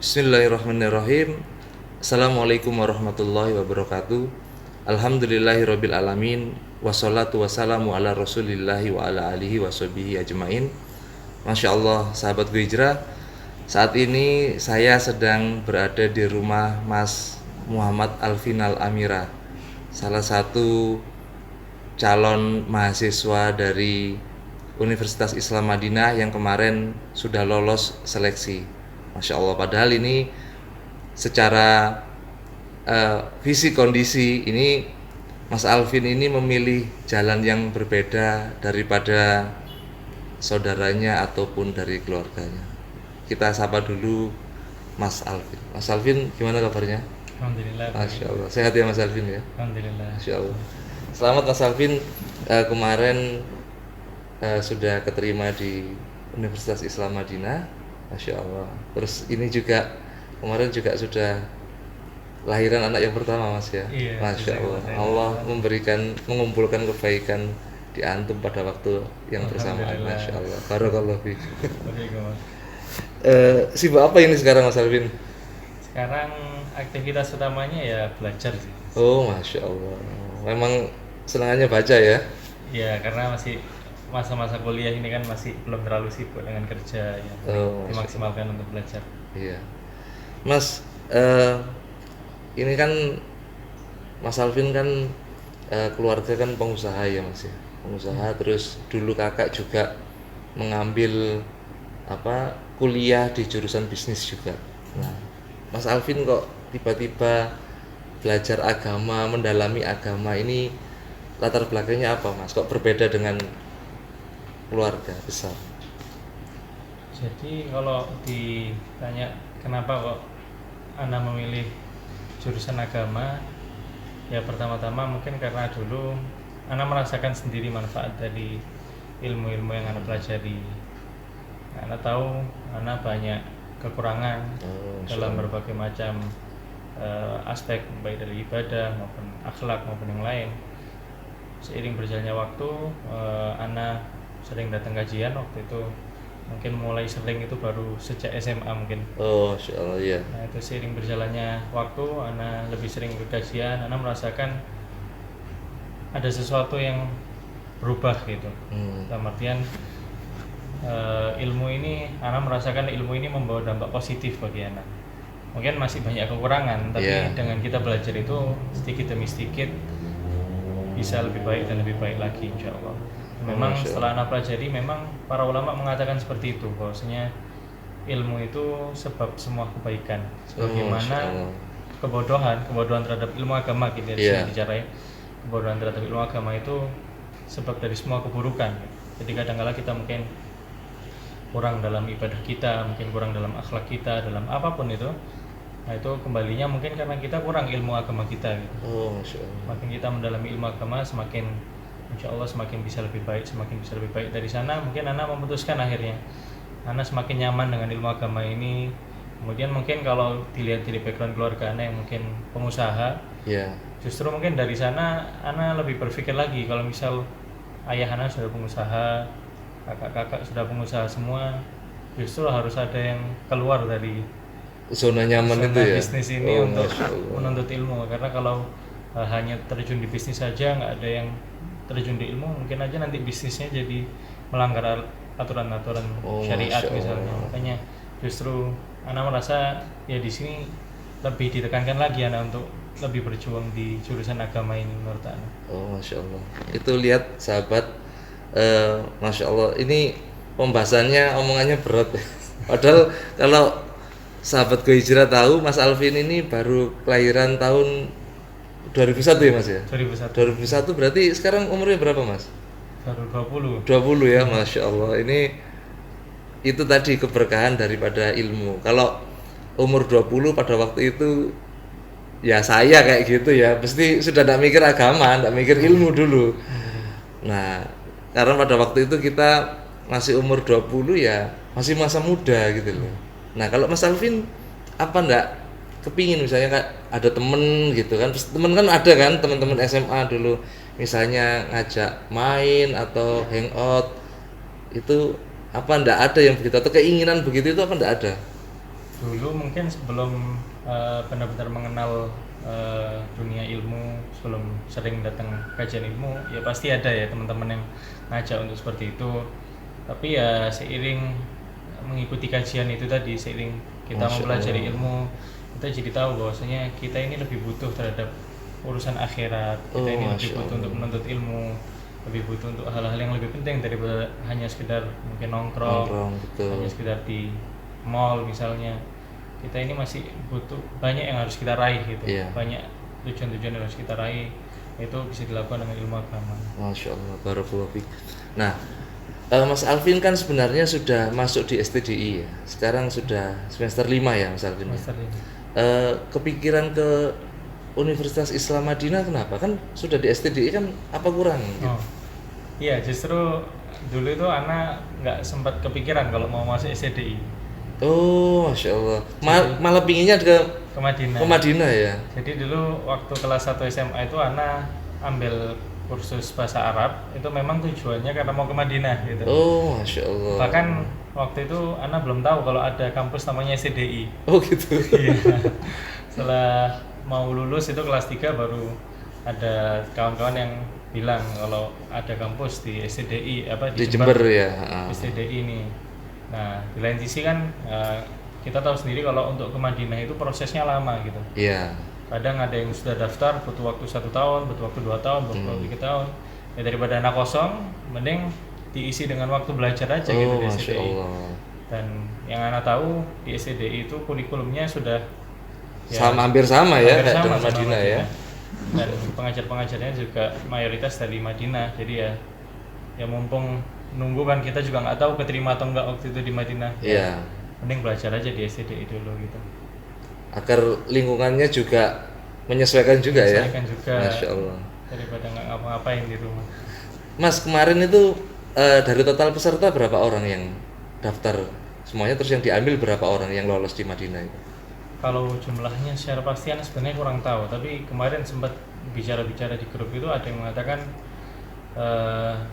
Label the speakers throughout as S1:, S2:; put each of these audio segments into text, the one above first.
S1: Bismillahirrahmanirrahim. Assalamualaikum warahmatullahi wabarakatuh. Alhamdulillahirabbil alamin. Wassalatu wassalamu ala Rasulillahi wa ala alihi washabihi ajmain. Masya Allah, sahabat Hijrah. Saat ini saya sedang berada di rumah Mas Muhammad Alfinal Amira, salah satu calon mahasiswa dari Universitas Islam Madinah yang kemarin sudah lolos seleksi. Masya Allah, padahal ini secara visi kondisi ini Mas Alvin ini memilih jalan yang berbeda daripada saudaranya ataupun dari keluarganya. Kita sapa dulu Mas Alvin. Mas Alvin, gimana kabarnya?
S2: Alhamdulillah.
S1: Masya Allah, sehat ya Mas Alvin ya?
S2: Alhamdulillah.
S1: Masya Allah. Selamat Mas Alvin, kemarin sudah keterima di Universitas Islam Madinah. Masya Allah. Terus ini juga kemarin juga sudah lahiran anak yang pertama Mas ya.
S2: Iya,
S1: Masya Allah. Allah mengumpulkan kebaikan di antum pada waktu yang bersamaan.
S2: Alhamdulillah.
S1: Masya Allah. Barakallahu fiik.
S2: Waalaikumsalam.
S1: Sibuk apa ini sekarang Mas Alvin?
S2: Sekarang aktivitas utamanya ya belajar sih.
S1: Oh Masya Allah. Memang senangannya baca ya?
S2: Ya karena masih masa-masa kuliah ini kan masih belum terlalu sibuk dengan kerja ya.
S1: Oh,
S2: Dimaksimalkan untuk belajar.
S1: iya. Mas, ini kan Mas Alvin kan keluarga kan pengusaha ya Mas ya. Pengusaha, terus dulu kakak juga mengambil kuliah di jurusan bisnis juga. Nah, Mas Alvin kok tiba-tiba belajar agama, mendalami agama ini, latar belakangnya apa Mas? Kok berbeda dengan keluarga besar?
S2: Jadi kalau ditanya kenapa kok Anda memilih jurusan agama, ya pertama-tama mungkin karena dulu Anda merasakan sendiri manfaat dari ilmu-ilmu yang Anda pelajari. Anda tahu Anda banyak kekurangan dalam berbagai macam aspek, baik dari ibadah maupun akhlak maupun yang lain. Seiring berjalannya waktu, Anda sering datang kajian. Waktu itu mungkin mulai sering itu baru sejak SMA mungkin.
S1: Oh, Masya Allah, ya.
S2: Nah itu seiring berjalannya waktu, Anda lebih sering ke kajian, Anda merasakan ada sesuatu yang berubah gitu. Dalam artian ilmu ini, Anda merasakan ilmu ini membawa dampak positif bagi Anda. Mungkin masih banyak kekurangan, tapi dengan kita belajar itu sedikit demi sedikit bisa lebih baik dan lebih baik lagi insya Allah. Memang setelah Anda pelajari, memang para ulama mengatakan seperti itu, bahwasanya ilmu itu sebab semua kebaikan. Sebagaimana kebodohan terhadap ilmu agama kita bicara, kebodohan terhadap ilmu agama itu sebab dari semua keburukan. Jadi kadang-kala kita mungkin kurang dalam ibadah kita, mungkin kurang dalam akhlak kita, dalam apapun itu. Nah itu kembalinya mungkin karena kita kurang ilmu agama kita gitu.
S1: Oh, Masya Allah.
S2: Makin kita mendalami ilmu agama, semakin insya Allah semakin bisa lebih baik, semakin bisa lebih baik. Dari sana mungkin Anda memutuskan akhirnya Anda semakin nyaman dengan ilmu agama ini. Kemudian mungkin kalau dilihat dari background keluarga Anda yang mungkin pengusaha, justru mungkin dari sana Anda lebih berpikir lagi, kalau misal ayah Anda sudah pengusaha, kakak-kakak sudah pengusaha semua, justru harus ada yang keluar dari
S1: zona nyaman itu ya,
S2: bisnis ini untuk menuntut ilmu. Karena kalau hanya terjun di bisnis saja, nggak ada yang terjun di ilmu, mungkin aja nanti bisnisnya jadi melanggar aturan-aturan syariat misalnya. Makanya justru Ana merasa ya di sini lebih ditekankan lagi Ana untuk lebih berjuang di jurusan agama ini menurut Ana.
S1: Oh, Masya Allah. Itu lihat sahabat, Masya Allah, ini pembahasannya, omongannya berat. Padahal kalau sahabat Hijrah tahu, Mas Alvin ini baru kelahiran tahun 2001 ya Mas ya? 2001 berarti sekarang umurnya berapa Mas?
S2: Baru 20
S1: ya, Masya Allah. Ini itu tadi keberkahan daripada ilmu. Kalau umur 20 pada waktu itu ya saya kayak gitu ya, pasti sudah tidak mikir agama, tidak mikir ilmu dulu. Nah, karena pada waktu itu kita masih umur 20 ya, masih masa muda gitu loh. Nah, kalau Mas Alvin apa enggak kepingin misalnya ada temen gitu kan, temen kan ada kan, teman-teman SMA dulu misalnya ngajak main atau hangout, itu apa enggak ada yang begitu, atau keinginan begitu itu apa enggak ada?
S2: Dulu mungkin sebelum benar-benar mengenal dunia ilmu, sebelum sering datang kajian ilmu, ya pasti ada ya teman-teman yang ngajak untuk seperti itu. Tapi ya seiring mengikuti kajian itu tadi, seiring kita
S1: Masya
S2: mempelajari
S1: Allah.
S2: ilmu, kita jadi tahu bahwasanya kita ini lebih butuh terhadap urusan akhirat. Kita
S1: Oh,
S2: ini lebih
S1: Masya
S2: butuh untuk
S1: Allah.
S2: menuntut ilmu, lebih butuh untuk hal-hal yang lebih penting daripada hanya sekedar mungkin nongkrong,
S1: Nongkrong, betul.
S2: hanya sekedar di mall misalnya. Kita ini masih butuh banyak yang harus kita raih gitu.
S1: Iya.
S2: Banyak tujuan-tujuan yang harus kita raih, itu bisa dilakukan dengan ilmu agama.
S1: Masya Allah, barakallahu fiik. Nah, Mas Alvin kan sebenarnya sudah masuk di STDI ya. Sekarang sudah semester 5 ya, Mas Alvin.
S2: Semester ini.
S1: Kepikiran ke Universitas Islam Madinah kenapa? Kan sudah di STDI kan apa kurang? Gitu?
S2: Oh, iya justru dulu itu anak nggak sempat kepikiran kalau mau masuk SCDI
S1: Oh, Masya Allah. Malah pinginnya ke
S2: ke Madinah.
S1: Madinah ya.
S2: Jadi dulu waktu kelas 1 SMA itu anak ambil kursus bahasa Arab, itu memang tujuannya karena mau ke Madinah gitu.
S1: Oh, Masya Allah.
S2: Bahkan waktu itu anak belum tahu kalau ada kampus namanya SCDI.
S1: Oh gitu.
S2: Iya. Setelah mau lulus itu kelas 3 baru ada kawan-kawan yang bilang kalau ada kampus di SCDI apa
S1: Di Jember ya.
S2: SCDI ini. Nah, di lain sisi kan kita tahu sendiri kalau untuk ke Madinah itu prosesnya lama gitu.
S1: Iya.
S2: Kadang ada yang sudah daftar butuh waktu 1 tahun, butuh waktu 2 tahun, butuh waktu 3 tahun. Ya daripada anak kosong, mending diisi dengan waktu belajar aja gitu
S1: Oh,
S2: di
S1: Masya
S2: SCDI.
S1: Allah.
S2: Dan yang anak tahu di SCDI itu kurikulumnya sudah
S1: Hampir sama ya
S2: hampir sama
S1: dengan
S2: sama
S1: Madinah ya.
S2: Dan pengajar-pengajarnya juga mayoritas dari Madinah. Jadi ya mumpung nunggu kan kita juga nggak tahu keterima atau enggak waktu itu di Madinah.
S1: Iya.
S2: Mending belajar aja di SCDI dulu gitu.
S1: Agar lingkungannya juga menyesuaikan juga ya.
S2: Menyesuaikan juga.
S1: Masya Allah.
S2: Daripada nggak ngapa-ngapain di rumah.
S1: Mas, kemarin itu dari total peserta berapa orang yang daftar semuanya, terus yang diambil berapa orang yang lolos di Madinah itu?
S2: Kalau jumlahnya secara pasti anak sebenarnya kurang tahu, tapi kemarin sempat bicara-bicara di grup itu ada yang mengatakan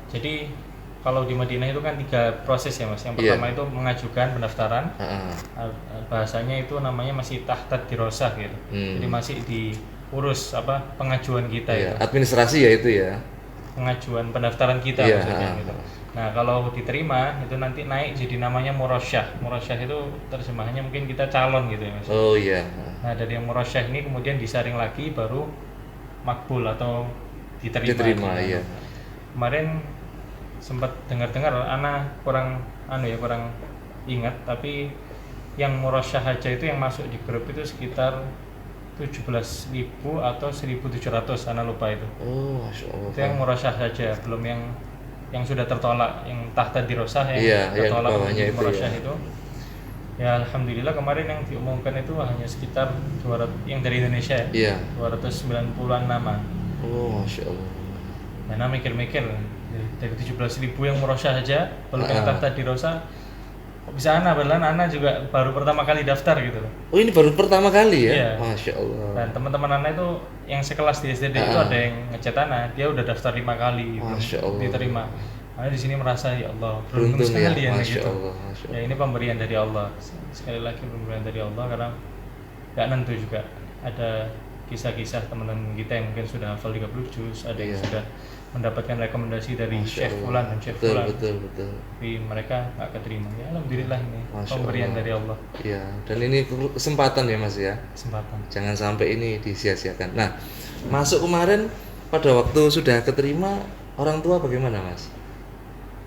S2: jadi kalau di Madinah itu kan 3 proses ya Mas. Yang pertama itu mengajukan pendaftaran. Bahasanya itu namanya masih tahta dirosah gitu. Jadi masih diurus pengajuan kita
S1: Iya,
S2: itu.
S1: administrasi ya itu ya.
S2: Pengajuan pendaftaran kita
S1: Iya,
S2: maksudnya gitu. Nah, kalau diterima itu nanti naik jadi namanya murasyah. Murasyah itu terjemahannya mungkin kita calon gitu ya Mas.
S1: Oh iya.
S2: Nah, dari yang murasyah ini kemudian disaring lagi baru makbul atau diterima.
S1: Diterima,
S2: gitu.
S1: iya.
S2: Kemarin sempat dengar-dengar anak kurang ingat, tapi yang murasyah aja itu yang masuk di grup itu sekitar 17.000 atau 1.700, anak lupa itu.
S1: Oh, Masya Allah.
S2: Itu yang murasyah saja, belum yang sudah tertolak, yang tahta dirosah yang
S1: Iya, yang
S2: tertolak
S1: bawahnya
S2: menjadi
S1: itu
S2: murasyah
S1: ya.
S2: itu. Ya alhamdulillah kemarin yang diumumkan itu hanya sekitar 200 yang dari Indonesia ya.
S1: Iya.
S2: 290-an nama.
S1: Oh, Masya Allah.
S2: Nah, mikir-mikir dari 17.000 yang murasyah aja, belum yang tahta dirosah, kok bisa padahal juga baru pertama kali daftar gitu loh.
S1: Oh, ini baru pertama kali ya?
S2: Iya.
S1: Masya Allah.
S2: Dan teman-teman Ana itu yang sekelas di SDD itu ada yang ngechat Ana, dia udah daftar 5 kali
S1: Masya Allah.
S2: diterima. Ana di sini merasa ya Allah,
S1: Beruntung ya,
S2: sekali
S1: Masya
S2: gitu.
S1: Allah, Masya
S2: Ya ini pemberian dari Allah. Sekali lagi pemberian dari Allah karena gak nentu juga. Ada kisah-kisah teman-teman kita yang mungkin sudah hafal 30 juz, ada yang
S1: Iya.
S2: sudah mendapatkan rekomendasi dari
S1: Masya
S2: Syekh
S1: Allah.
S2: Fulan dan Syekh
S1: Betul,
S2: Fulan.
S1: betul.
S2: Tapi mereka gak keterima. Ya alhamdulillah ini
S1: Masya
S2: pemberian
S1: Allah.
S2: dari Allah.
S1: Iya, dan ini kesempatan ya Mas ya.
S2: Kesempatan.
S1: Jangan sampai ini disia-siakan. Nah, masuk kemarin pada waktu sudah keterima, orang tua bagaimana Mas?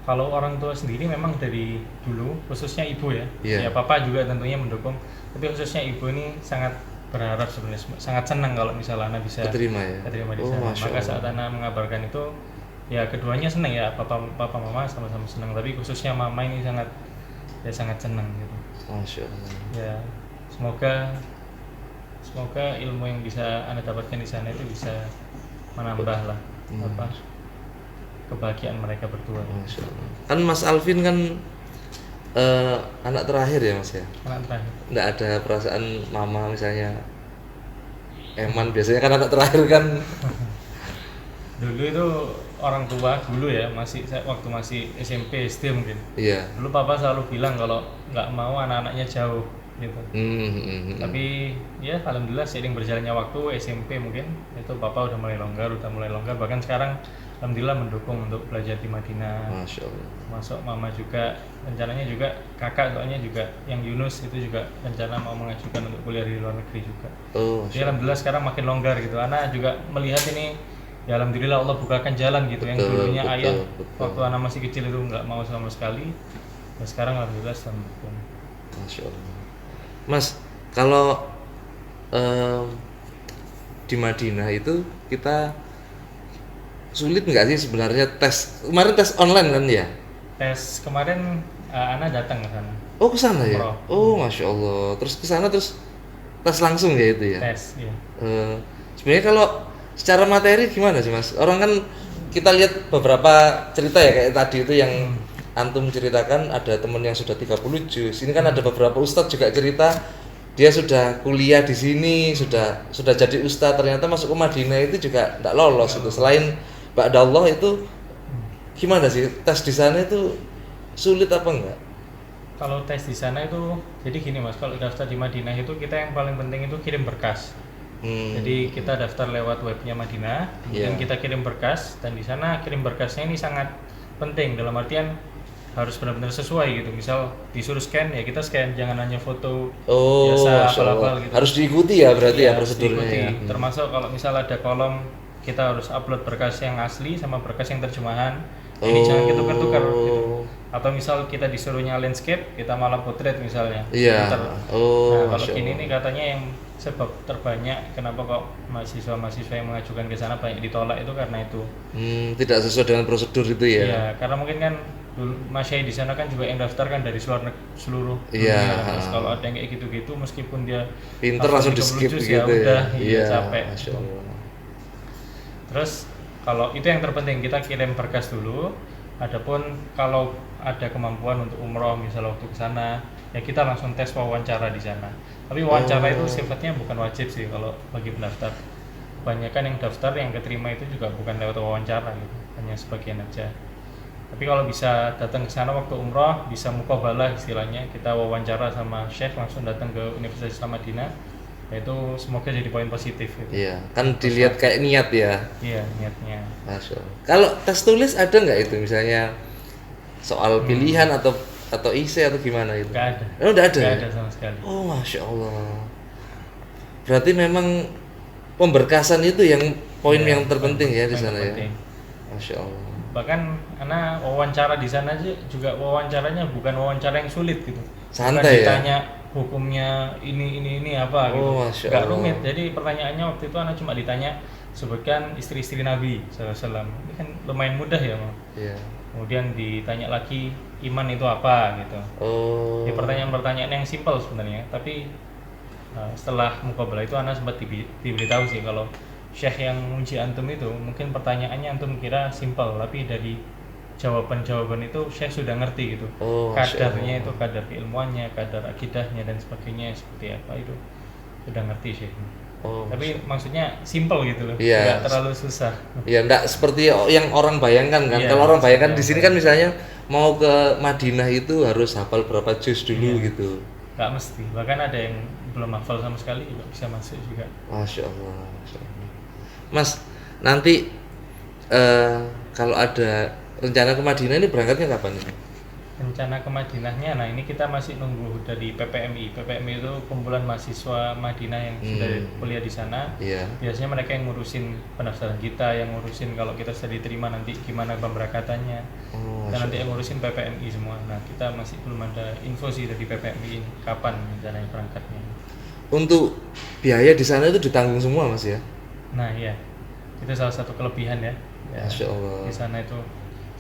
S2: Kalau orang tua sendiri memang dari dulu, khususnya ibu ya,
S1: Iya.
S2: ya papa juga tentunya mendukung. Tapi khususnya ibu ini sangat berharap sebenarnya, sangat senang kalau misalnya Ana bisa
S1: Keterima ya?
S2: keterima di
S1: Oh,
S2: sana.
S1: Masya
S2: Maka
S1: Allah.
S2: saat Ana mengabarkan itu, ya keduanya senang ya, papa mama sama-sama senang. Tapi khususnya mama ini sangat senang gitu.
S1: Masya Allah.
S2: Ya semoga ilmu yang bisa Anda dapatkan di sana itu bisa menambah lah kebahagiaan mereka berdua.
S1: Masya Allah. Kan Mas Alvin kan anak terakhir ya Mas ya?
S2: Anak terakhir.
S1: Nggak ada perasaan mama misalnya Eman, biasanya kan anak terakhir kan.
S2: Dulu itu orang tua dulu ya, waktu masih SMP SD mungkin.
S1: Iya.
S2: Dulu papa selalu bilang kalau nggak mau anak-anaknya jauh gitu.
S1: Hmm.
S2: Tapi ya alhamdulillah seiring berjalannya waktu SMP mungkin itu papa udah mulai longgar, bahkan sekarang alhamdulillah mendukung untuk belajar di Madinah.
S1: Masya Allah.
S2: Masuk mama juga rencananya juga kakak soalnya juga yang Yunus itu juga rencana mau mengajukan untuk kuliah di luar negeri juga.
S1: Oh,
S2: Jadi alhamdulillah sekarang makin longgar gitu. Ana juga melihat ini ya alhamdulillah Allah bukakan jalan gitu. Yang dulunya ayah waktu anak masih kecil itu nggak mau sama sekali. Nah, sekarang alhamdulillah sudah mendukung.
S1: Masya Allah. Mas, kalau di Madinah itu kita sulit nggak sih sebenarnya tes? Kemarin tes online kan ya?
S2: Tes kemarin Ana datang ke sana.
S1: Oh, ke sana ya?
S2: Umroh.
S1: Oh, Masya Allah. Terus ke sana terus tes langsung ya itu ya?
S2: Tes, ya.
S1: Sebenarnya kalau secara materi gimana sih Mas? Orang kan kita lihat beberapa cerita ya kayak tadi itu yang antum ceritakan ada teman yang sudah 30 juz. Ini kan ada beberapa ustadz juga cerita dia sudah kuliah di sini, sudah jadi ustadz, ternyata masuk ke Madinah itu juga tidak lolos itu. Selain ba'dallah itu gimana sih tes di sana itu sulit apa enggak?
S2: Kalau tes di sana itu jadi gini Mas, kalau daftar di Madinah itu kita yang paling penting itu kirim berkas. Jadi kita daftar lewat webnya Madinah, kemudian kita kirim berkas dan di sana kirim berkasnya ini sangat penting dalam artian harus benar-benar sesuai gitu. Misal disuruh scan ya kita scan, jangan hanya foto biasa apal-apal gitu.
S1: Harus diikuti ya berarti ya prosedurnya.
S2: Diikuti.
S1: Ya.
S2: Termasuk kalau misal ada kolom kita harus upload berkas yang asli sama berkas yang terjemahan. Ini jangan ketukar-tukar gitu. Atau misal kita disuruhnya landscape, kita malah portrait misalnya.
S1: Iya.
S2: Nah, kalau gini nih katanya yang sebab terbanyak kenapa kok mahasiswa-mahasiswa yang mengajukan ke sana banyak ditolak itu karena itu.
S1: Tidak sesuai dengan prosedur itu ya.
S2: Iya, karena mungkin kan masyai di sana kan juga yang daftar kan dari seluruh
S1: Iya.
S2: dunia. Terus kalau ada yang kayak gitu-gitu meskipun dia
S1: pinter langsung di skip gitu
S2: ya udah,
S1: ya.
S2: capek.
S1: Masya Allah.
S2: Terus kalau itu yang terpenting kita kirim berkas dulu. Adapun kalau ada kemampuan untuk umroh misalnya waktu ke sana, ya kita langsung tes wawancara di sana. Tapi wawancara itu sifatnya bukan wajib sih kalau bagi pendaftar. Kebanyakan yang daftar yang keterima itu juga bukan lewat wawancara gitu, hanya sebagian aja. Tapi kalau bisa datang ke sana waktu umroh, bisa muqabalah istilahnya, kita wawancara sama syekh langsung datang ke Universitas Islam Madinah. Itu semoga jadi poin positif gitu.
S1: Iya, kan dilihat kayak niat ya.
S2: Iya, niatnya.
S1: Masya Allah. Kalau tes tulis ada nggak itu misalnya soal pilihan atau isi atau gimana itu?
S2: Nggak ada.
S1: Oh, udah ada.
S2: Nggak ada sama sekali.
S1: Oh, Masya Allah. Berarti memang pemberkasan itu yang poin yang terpenting ya di sana ya. Masya Allah.
S2: Bahkan anak wawancara di sana aja juga wawancaranya bukan wawancara yang sulit gitu.
S1: Santai
S2: bukan
S1: ya.
S2: Ditanya hukumnya ini apa gitu.
S1: Masya
S2: Nggak
S1: Allah.
S2: rumit. Jadi pertanyaannya waktu itu anak cuma ditanya sebutkan istri-istri Nabi SAW. Ini kan lumayan mudah ya, Mam.
S1: Iya.
S2: Kemudian ditanya lagi iman itu apa gitu.
S1: Oh.
S2: Ini pertanyaan-pertanyaan yang simpel sebenarnya, tapi setelah muqabalah itu anak sempat diberitahu sih kalau syekh yang uji antum itu mungkin pertanyaannya antum kira simpel, tapi dari jawaban-jawaban itu syekh sudah ngerti gitu. Kadarnya itu kadar keilmuannya, kadar akidahnya dan sebagainya seperti apa itu sudah ngerti syekh. Tapi maksudnya simpel gitu loh, nggak terlalu susah.
S1: Iya, enggak seperti yang orang bayangkan kan. Kalau orang bayangkan di sini kan misalnya mau ke Madinah itu harus hafal berapa juz dulu gitu.
S2: Nggak mesti, bahkan ada yang belum hafal sama sekali juga bisa masuk juga.
S1: Masya Allah, Masya Allah. Mas, nanti kalau ada rencana ke Madinah ini berangkatnya kapan ini?
S2: Rencana ke Madinahnya, nah ini kita masih nunggu dari PPMI. PPMI itu kumpulan mahasiswa Madinah yang sudah kuliah di sana. Biasanya mereka yang ngurusin pendaftaran kita, yang ngurusin kalau kita sudah diterima nanti gimana pemberangkatannya. Dan nanti yang ngurusin PPMI semua. Nah kita masih belum ada info sih dari PPMI ini kapan rencananya berangkatnya.
S1: Untuk biaya di sana itu ditanggung semua Mas ya?
S2: Nah iya, itu salah satu kelebihan ya.
S1: Masya Allah.
S2: Di sana itu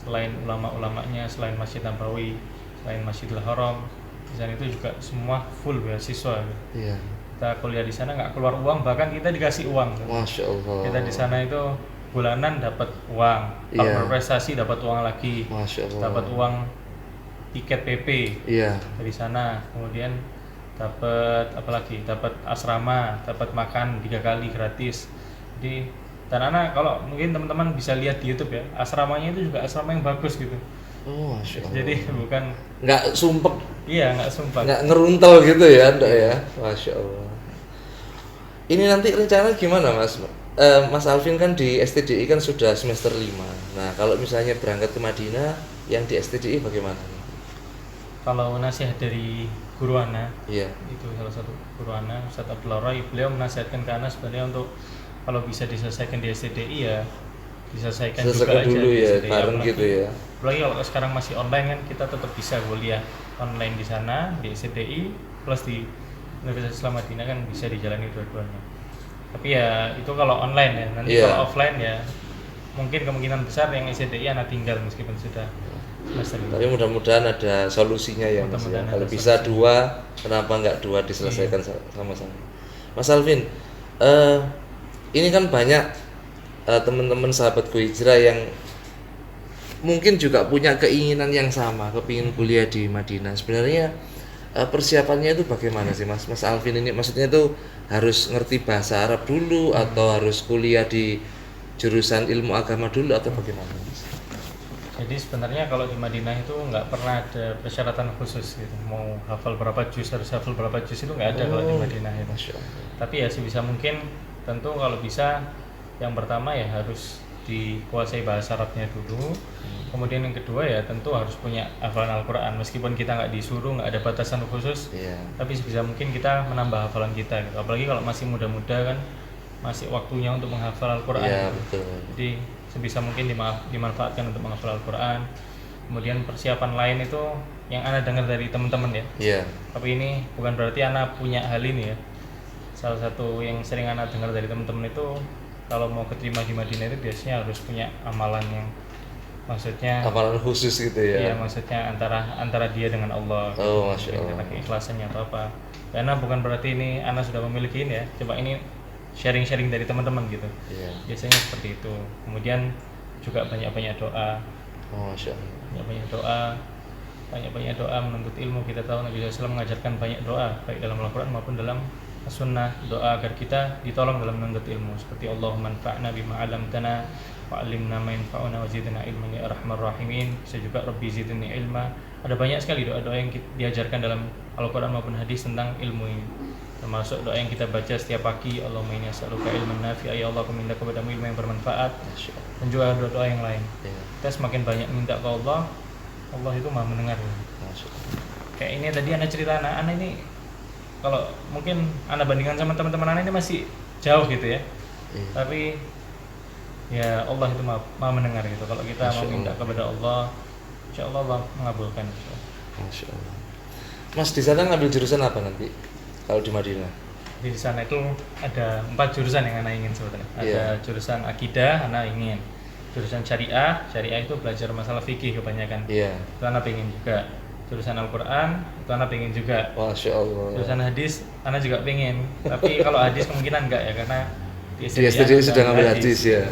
S2: selain ulama-ulamanya, selain Masjid Nabawi, selain Masjidil Haram, di sana itu juga semua full beasiswa.
S1: Iya.
S2: Kita kuliah di sana nggak keluar uang, bahkan kita dikasih uang.
S1: Masya Allah.
S2: Kita di sana itu bulanan dapat uang, kalau berprestasi dapat uang lagi,
S1: Masya Allah.
S2: dapat uang tiket PP dari sana, kemudian dapat apa lagi? Dapat asrama, dapat makan 3 kali gratis. Jadi dan anak kalau mungkin teman-teman bisa lihat di YouTube ya, asramanya itu juga asrama yang bagus gitu.
S1: Oh, Masya Allah.
S2: Jadi bukan,
S1: Nggak sumpek,
S2: iya nggak sumpah.
S1: nggak ngeruntel gitu ya, ndak ya? Masya Allah. Ini nanti rencana gimana Mas? Mas Alvin kan di STDI kan sudah semester 5. Nah, kalau misalnya berangkat ke Madinah, yang di STDI bagaimana?
S2: Kalau nasihat dari guru Ana,
S1: Iya.
S2: itu salah satu guru Ana, Ustadz Abdullah Rai, beliau menasihatkan ke Ana sebenarnya untuk kalau bisa diselesaikan di STDI ya diselesaikan
S1: Selesaikan
S2: juga
S1: dulu
S2: aja di
S1: ya,
S2: STDI.
S1: bareng
S2: Apalagi-
S1: gitu ya.
S2: Apalagi kalau sekarang masih online kan kita tetap bisa kuliah online di sana di STDI plus di Universitas Islam Madinah kan bisa dijalani dua-duanya. Tapi ya itu kalau online ya. Nanti
S1: Iya.
S2: kalau offline ya mungkin kemungkinan besar yang STDI anak tinggal meskipun sudah semester lima.
S1: Tapi mudah-mudahan ada solusinya ya Mas ya.
S2: Mudah-mudahan
S1: Kalau
S2: ada
S1: bisa
S2: solusinya.
S1: dua, kenapa nggak dua diselesaikan sama-sama? Mas Alvin, ini kan banyak teman-teman sahabatku hijrah yang mungkin juga punya keinginan yang sama, kepingin kuliah di Madinah. Sebenarnya persiapannya itu bagaimana sih Mas? Mas Alvin ini maksudnya itu harus ngerti bahasa Arab dulu atau harus kuliah di jurusan ilmu agama dulu atau bagaimana Mas?
S2: Jadi sebenarnya kalau di Madinah itu nggak pernah ada persyaratan khusus gitu. Mau hafal berapa juz harus hafal berapa juz itu nggak ada kalau di Madinah itu.
S1: Masya Allah.
S2: Tapi ya sebisa mungkin tentu kalau bisa yang pertama ya harus dikuasai bahasa Arabnya dulu. Kemudian yang kedua ya tentu harus punya hafalan Al-Quran. Meskipun kita nggak disuruh, nggak ada batasan khusus,
S1: Iya.
S2: tapi sebisa mungkin kita menambah hafalan kita gitu. Apalagi kalau masih muda-muda kan masih waktunya untuk menghafal Al-Quran.
S1: Iya,
S2: gitu.
S1: betul.
S2: Jadi sebisa mungkin dimanfaatkan untuk menghafal Al-Quran. Kemudian persiapan lain itu yang Ana dengar dari teman-teman ya.
S1: Iya.
S2: Tapi ini bukan berarti Ana punya hal ini ya. Salah satu yang sering Ana dengar dari teman-teman itu kalau mau keterima di Madinah itu biasanya harus punya amalan yang maksudnya
S1: Amalan khusus gitu
S2: iya
S1: ya.
S2: maksudnya antara dia dengan Allah.
S1: Oh, Masya
S2: Mungkin
S1: Allah.
S2: karena keikhlasannya atau apa. Karena bukan berarti ini Ana sudah memiliki ini ya. Coba ini sharing-sharing dari teman-teman gitu.
S1: Iya.
S2: Biasanya seperti itu. Kemudian juga banyak-banyak doa,
S1: Oh, Masya Allah.
S2: banyak-banyak doa menuntut ilmu. Kita tahu Nabi SAW mengajarkan banyak doa baik dalam Al-Quran maupun dalam As-Sunnah, doa agar kita ditolong dalam menuntut ilmu seperti Allahumma anfa'na bima 'allamtana wa 'allimna ma yanfa'una wa zidna ilman ya arhamar rahimin. Bisa juga Rabbi zidni ilma. Ada banyak sekali doa-doa yang diajarkan dalam Al-Quran maupun hadis tentang ilmu ini. Termasuk doa yang kita baca setiap pagi, Allahumma inni as'aluka ilman nafi'a, ya Allah aku minta kepadamu ilmu yang bermanfaat.
S1: Masya Allah.
S2: Dan juga doa-doa yang lain.
S1: Iya.
S2: Kita semakin banyak minta ke Allah, Allah itu Maha mendengar.
S1: Masya Allah.
S2: Kayak ini tadi Ana cerita anak ini kalau mungkin Ana bandingkan sama teman-teman Ana ini masih jauh gitu ya.
S1: Iya.
S2: Tapi ya Allah itu maha mendengar gitu. Kalau kita
S1: Masya
S2: mau minta
S1: Allah.
S2: kepada Allah, insya Allah Allah mengabulkan.
S1: Masya Allah. Mas di sana ngambil jurusan apa nanti? Kalau di Madinah?
S2: Di sana itu ada 4 jurusan yang Ana ingin sebetulnya. Ada
S1: Iya.
S2: jurusan akidah, Ana ingin. Jurusan syariah itu belajar masalah fikih kebanyakan.
S1: Iya.
S2: Itu Ana pengen juga. Jurusan Al-Quran itu Ana pengen juga.
S1: Masya Allah.
S2: Jurusan hadis Ana juga pengen. Tapi kalau hadis kemungkinan enggak ya karena
S1: Di STDI sudah ngambil hadis ya.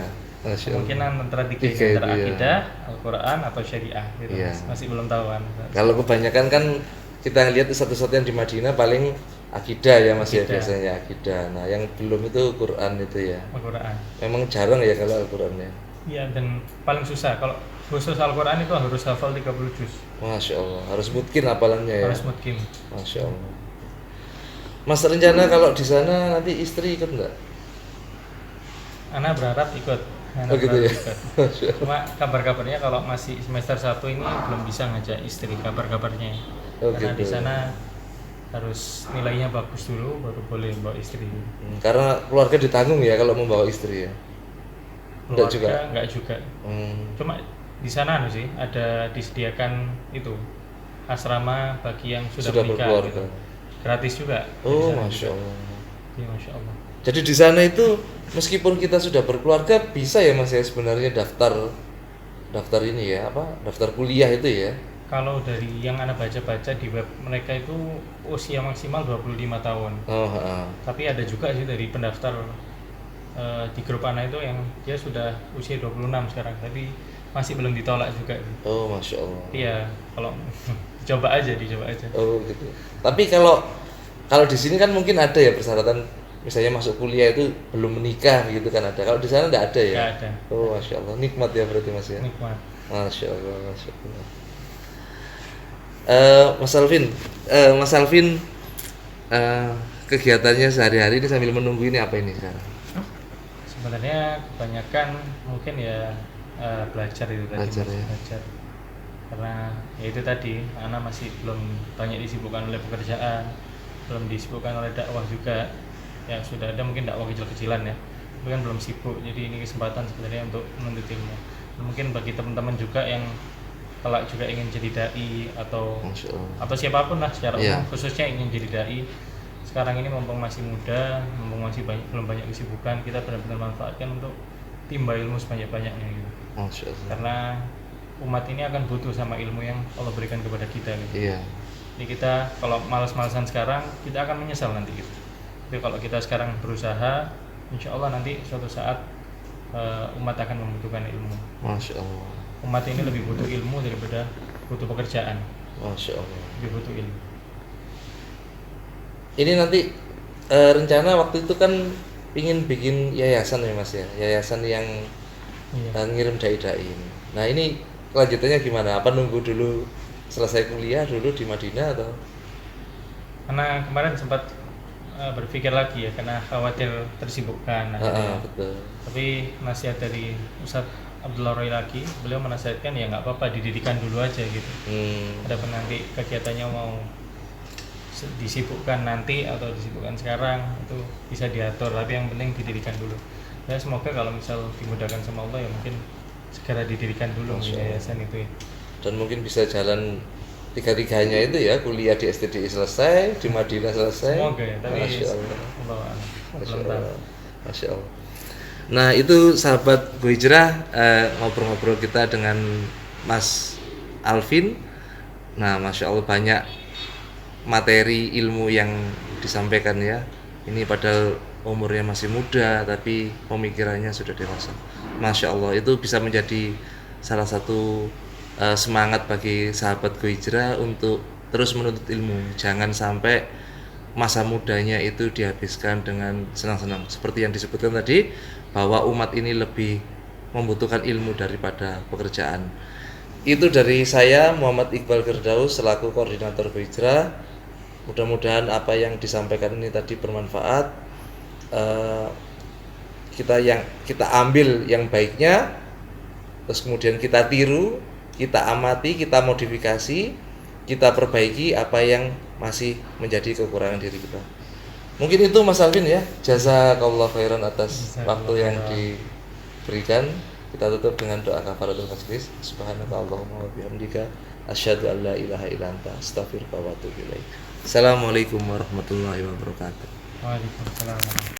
S1: Masya Allah.
S2: Kemungkinan antara tiga
S1: Tiga
S2: ini, antara
S1: itu ya.
S2: akidah, Al-Quran atau syariah gitu.
S1: Iya.
S2: Masih belum tahu kan.
S1: Kalau kebanyakan kan kita lihat satu-satu yang di Madinah paling akidah ya Mas ya,
S2: Akidah.
S1: biasanya akidah. Nah yang belum itu Quran itu ya.
S2: Al-Quran.
S1: Memang jarang ya kalau Al-Quran ya.
S2: Iya dan paling susah kalau khusus Al-Quran itu harus hafal 30 juz.
S1: Masya Allah. Harus mungkin hafalannya ya.
S2: Harus mutkin.
S1: Masya Allah. Mas rencana kalau di sana nanti istri ikut nggak?
S2: Ana berharap ikut. Ana
S1: Oh gitu
S2: berharap
S1: ya.
S2: ikut.
S1: Masya Allah.
S2: Cuma kabar-kabarnya kalau masih semester 1 ini belum bisa ngajak istri kabar-kabarnya.
S1: Oh,
S2: Karena
S1: gitu.
S2: di sana harus nilainya bagus dulu baru boleh bawa istri.
S1: Karena keluarga ditanggung ya kalau membawa istri ya. Enggak juga.
S2: Enggak juga. Cuma di sana sih ada disediakan itu asrama bagi yang sudah menikah
S1: berkeluarga.
S2: gitu. Gratis juga.
S1: Oh
S2: Di sana
S1: Masya
S2: juga.
S1: Allah.
S2: Iya, Masya Allah.
S1: Jadi di sana itu meskipun kita sudah berkeluarga bisa ya Mas ya sebenarnya daftar ini ya apa daftar kuliah itu ya.
S2: Kalau dari yang Anda baca-baca di web mereka itu usia maksimal 25 tahun.
S1: Oh, ha.
S2: Tapi ada juga sih dari pendaftar di grup Ana itu yang dia sudah usia 26 sekarang, tapi masih belum ditolak juga.
S1: Oh Masya Allah.
S2: Iya, kalau dicoba aja.
S1: Oh gitu. Tapi kalau di sini kan mungkin ada ya persyaratan misalnya masuk kuliah itu belum menikah gitu kan ada. Kalau di sana enggak ada ya?
S2: Nggak ada.
S1: Oh Masya Allah. Nikmat ya berarti Mas ya.
S2: Nikmat.
S1: Masya Allah, Masya Allah. Mas Alvin, kegiatannya sehari-hari ini sambil menunggu ini apa ini sekarang?
S2: Sebenarnya kebanyakan mungkin ya belajar itu tadi,
S1: Belajar,
S2: masih
S1: ya.
S2: belajar. Karena ya itu tadi, anak masih belum banyak disibukkan oleh pekerjaan, belum disibukkan oleh dakwah juga. Ya sudah ada mungkin dakwah kecil-kecilan ya, tapi kan belum sibuk. Jadi ini kesempatan sebenarnya untuk menuntut ilmu. Mungkin bagi teman-teman juga yang kalau juga ingin jadi dai
S1: Masya Allah.
S2: atau siapapun lah secara
S1: Iya.
S2: umum, khususnya ingin jadi dai, sekarang ini mumpung masih muda, mumpung masih belum banyak kesibukan, kita benar-benar manfaatkan untuk timba ilmu sebanyak-banyaknya gitu.
S1: Masya Allah.
S2: Karena umat ini akan butuh sama ilmu yang Allah berikan kepada kita gitu.
S1: Iya.
S2: Jadi kita kalau malas-malasan sekarang, kita akan menyesal nanti gitu. Jadi kalau kita sekarang berusaha, insya Allah nanti suatu saat umat akan membutuhkan ilmu.
S1: Masya Allah.
S2: Umat ini lebih butuh ilmu daripada butuh pekerjaan.
S1: Masya Allah.
S2: Lebih butuh ilmu.
S1: Ini nanti rencana waktu itu kan ingin bikin yayasan ya Mas ya, yayasan yang
S2: Iya.
S1: ngirim dai-dai ini. Nah ini kelanjutannya gimana? Apa nunggu dulu selesai kuliah dulu di Madinah atau?
S2: Karena kemarin sempat berpikir lagi ya, karena khawatir tersibukkan akhirnya.
S1: Betul.
S2: Tapi nasihat dari Ustadz Abdullah Roy lagi, beliau menasihatkan ya nggak apa-apa, didirikan dulu aja gitu. Adapun nanti kegiatannya mau disibukkan nanti atau disibukkan sekarang itu bisa diatur, tapi yang penting didirikan dulu. Ya semoga kalau misal dimudahkan sama Allah ya mungkin segera didirikan dulu yayasan itu ya.
S1: Dan mungkin bisa jalan tiga-tiganya itu ya, kuliah di STDI selesai, di Madinah selesai.
S2: Semoga ya, tapi
S1: Masya Allah. Masya
S2: belum tahu.
S1: Allah. Masya Allah. Nah itu sahabat Go Hijrah, ngobrol-ngobrol kita dengan Mas Alvin. Nah Masya Allah banyak materi ilmu yang disampaikan ya. Ini padahal umurnya masih muda tapi pemikirannya sudah dewasa. Masya Allah, itu bisa menjadi salah satu semangat bagi sahabat Go Hijrah untuk terus menuntut ilmu. Jangan sampai masa mudanya itu dihabiskan dengan senang-senang. Seperti yang disebutkan tadi, bahwa umat ini lebih membutuhkan ilmu daripada pekerjaan. Itu dari saya, Muhammad Iqbal Firdaus selaku koordinator Go Hijrah. Mudah-mudahan apa yang disampaikan ini tadi bermanfaat. Kita ambil yang baiknya, terus kemudian kita tiru, kita amati, kita modifikasi, kita perbaiki apa yang masih menjadi kekurangan diri kita. Mungkin itu Mas Alvin ya. Jazakallah khairan atas waktu yang diberikan. Kita tutup dengan doa kafaratul majlis. Subhanakallahumma wa bihamdika asyhadu an la ilaha illa anta astaghfiruka wa atubu ilaik. Assalamualaikum warahmatullahi wabarakatuh.
S2: Waalaikumsalam.